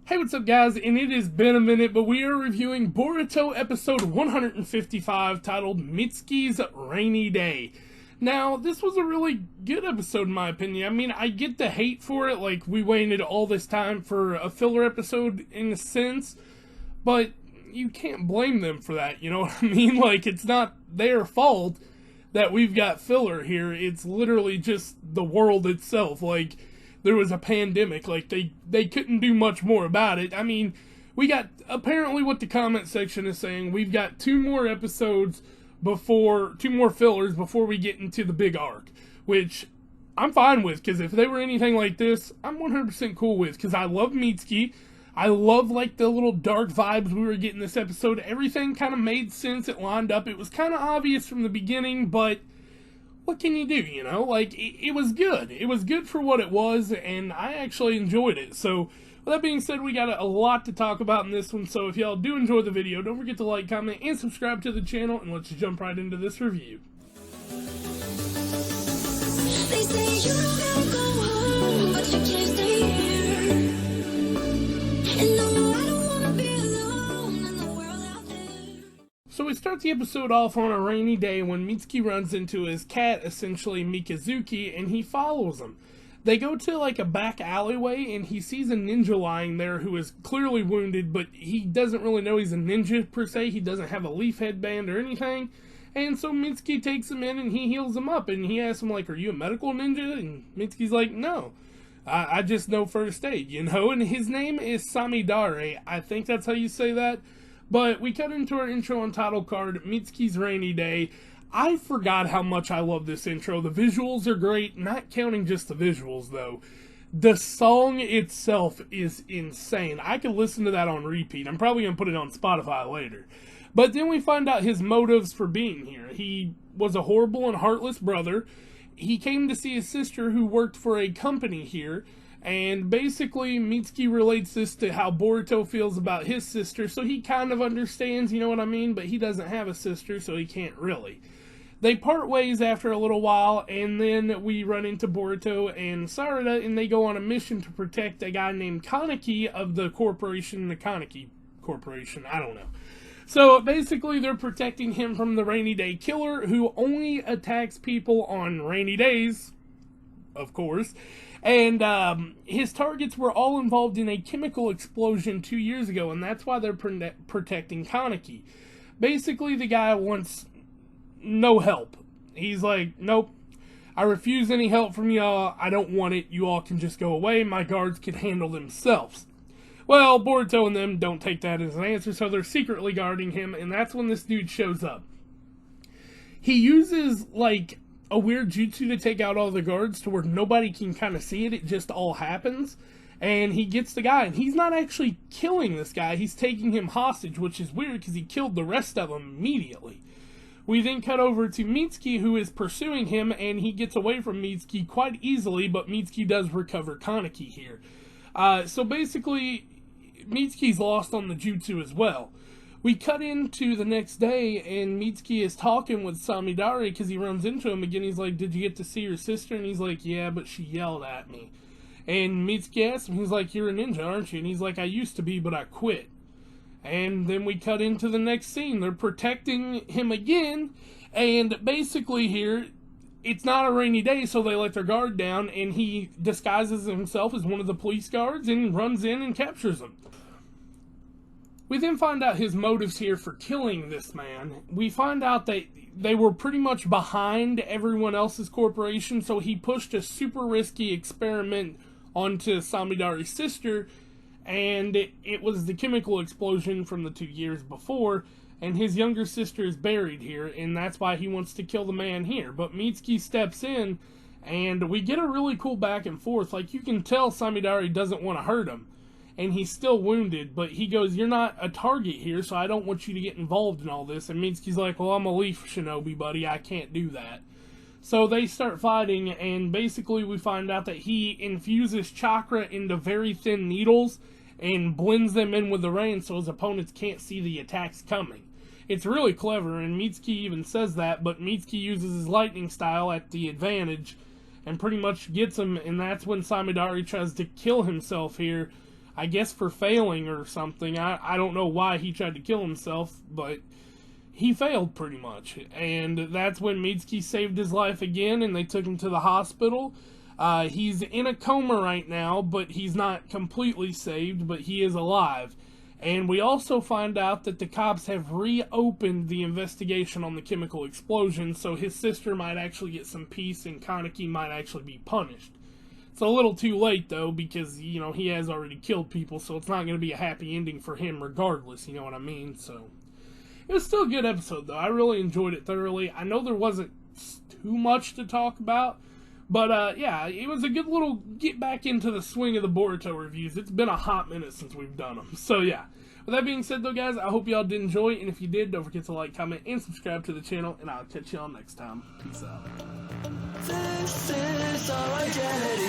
Hey, what's up guys? And it has been a minute, but we are reviewing Boruto episode 155 titled Mitsuki's Rainy Day. Now, this was a really good episode in my opinion. I mean, I get the hate for it, like we waited all this time for a filler episode in a sense, but you can't blame them for that, you know what I mean? Like, it's not their fault that we've got filler here. It's literally just the world itself. Like, there was a pandemic, like they couldn't do much more about it. I mean, we got, apparently what the comment section is saying, we've got two more fillers before we get into the big arc, which I'm fine with, because if they were anything like this, I'm 100% cool with, because I love Mitsuki. I love, like, the little dark vibes we were getting this episode. Everything kind of made sense, it lined up, it was kind of obvious from the beginning, but what can you do, you know? Like, it was good. It was good for what it was, and I actually enjoyed it. So, with that being said, we got a lot to talk about in this one, so if y'all do enjoy the video, don't forget to like, comment, and subscribe to the channel, and let's jump right into this review. They say you don't go home, but you can't stay here. And no, I don't wanna be alone in the world out there. So we start the episode off on a rainy day when Mitsuki runs into his cat, essentially Mikazuki, and he follows him. They go to like a back alleyway and he sees a ninja lying there who is clearly wounded, but he doesn't really know he's a ninja per se. He doesn't have a leaf headband or anything. And so Mitsuki takes him in and he heals him up, and he asks him like, "Are you a medical ninja?" And Mitsuki's like, "No, I just know first aid, you know?" And his name is Samidare. I think that's how you say that. But we cut into our intro and title card, Mitsuki's Rainy Day. I forgot how much I love this intro. The visuals are great, not counting just the visuals though. The song itself is insane. I could listen to that on repeat. I'm probably going to put it on Spotify later. But then we find out his motives for being here. He was a horrible and heartless brother. He came to see his sister who worked for a company here. And basically, Mitsuki relates this to how Boruto feels about his sister, so he kind of understands, you know what I mean? But he doesn't have a sister, so he can't really. They part ways after a little while, and then we run into Boruto and Sarada, and they go on a mission to protect a guy named Kaneki of the corporation, the Kaneki Corporation, I don't know. So basically, they're protecting him from the Rainy Day Killer, who only attacks people on rainy days, of course. And his targets were all involved in a chemical explosion 2 years ago, and that's why they're protecting Kaneki. Basically, the guy wants no help. He's like, "Nope, I refuse any help from y'all. I don't want it. You all can just go away. My guards can handle themselves." Well, Boruto and them don't take that as an answer, so they're secretly guarding him, and that's when this dude shows up. He uses, like, a weird jutsu to take out all the guards to where nobody can kind of see it. It just all happens. And he gets the guy, and he's not actually killing this guy. He's taking him hostage, which is weird because he killed the rest of them immediately. We then cut over to Mitsuki, who is pursuing him, and he gets away from Mitsuki quite easily, but Mitsuki does recover Kaneki here. So basically, Mitsuki's lost on the jutsu as well. We cut into the next day, and Mitsuki is talking with Samidare because he runs into him again. He's like, "Did you get to see your sister?" And he's like, "Yeah, but she yelled at me." And Mitsuki asks him, he's like, "You're a ninja, aren't you?" And he's like, "I used to be, but I quit." And then we cut into the next scene. They're protecting him again, and basically here, it's not a rainy day, so they let their guard down, and he disguises himself as one of the police guards and runs in and captures him. We then find out his motives here for killing this man. We find out that they were pretty much behind everyone else's corporation, so he pushed a super risky experiment onto Samidare's sister, and it was the chemical explosion from the 2 years before, and his younger sister is buried here, and that's why he wants to kill the man here. But Mitsuki steps in, and we get a really cool back and forth. Like, you can tell Samidare doesn't want to hurt him. And he's still wounded, but he goes, "You're not a target here, so I don't want you to get involved in all this." And Mitsuki's like, "Well, I'm a leaf shinobi, buddy. I can't do that." So they start fighting, and basically we find out that he infuses chakra into very thin needles and blends them in with the rain so his opponents can't see the attacks coming. It's really clever, and Mitsuki even says that, but Mitsuki uses his lightning style at the advantage and pretty much gets him, and that's when Samidare tries to kill himself here. I guess for failing or something. I don't know why he tried to kill himself, but he failed pretty much. And that's when Mitsuki saved his life again, and they took him to the hospital. He's in a coma right now, but he's not completely saved, but he is alive. And we also find out that the cops have reopened the investigation on the chemical explosion, so his sister might actually get some peace and Kaneki might actually be punished. It's a little too late, though, because, you know, he has already killed people, so it's not going to be a happy ending for him regardless, you know what I mean? So, it was still a good episode, though. I really enjoyed it thoroughly. I know there wasn't too much to talk about, but, yeah, it was a good little get back into the swing of the Boruto reviews. It's been a hot minute since we've done them. So, yeah. With that being said, though, guys, I hope y'all did enjoy. And if you did, don't forget to like, comment, and subscribe to the channel. And I'll catch y'all next time. Peace out. This is our identity.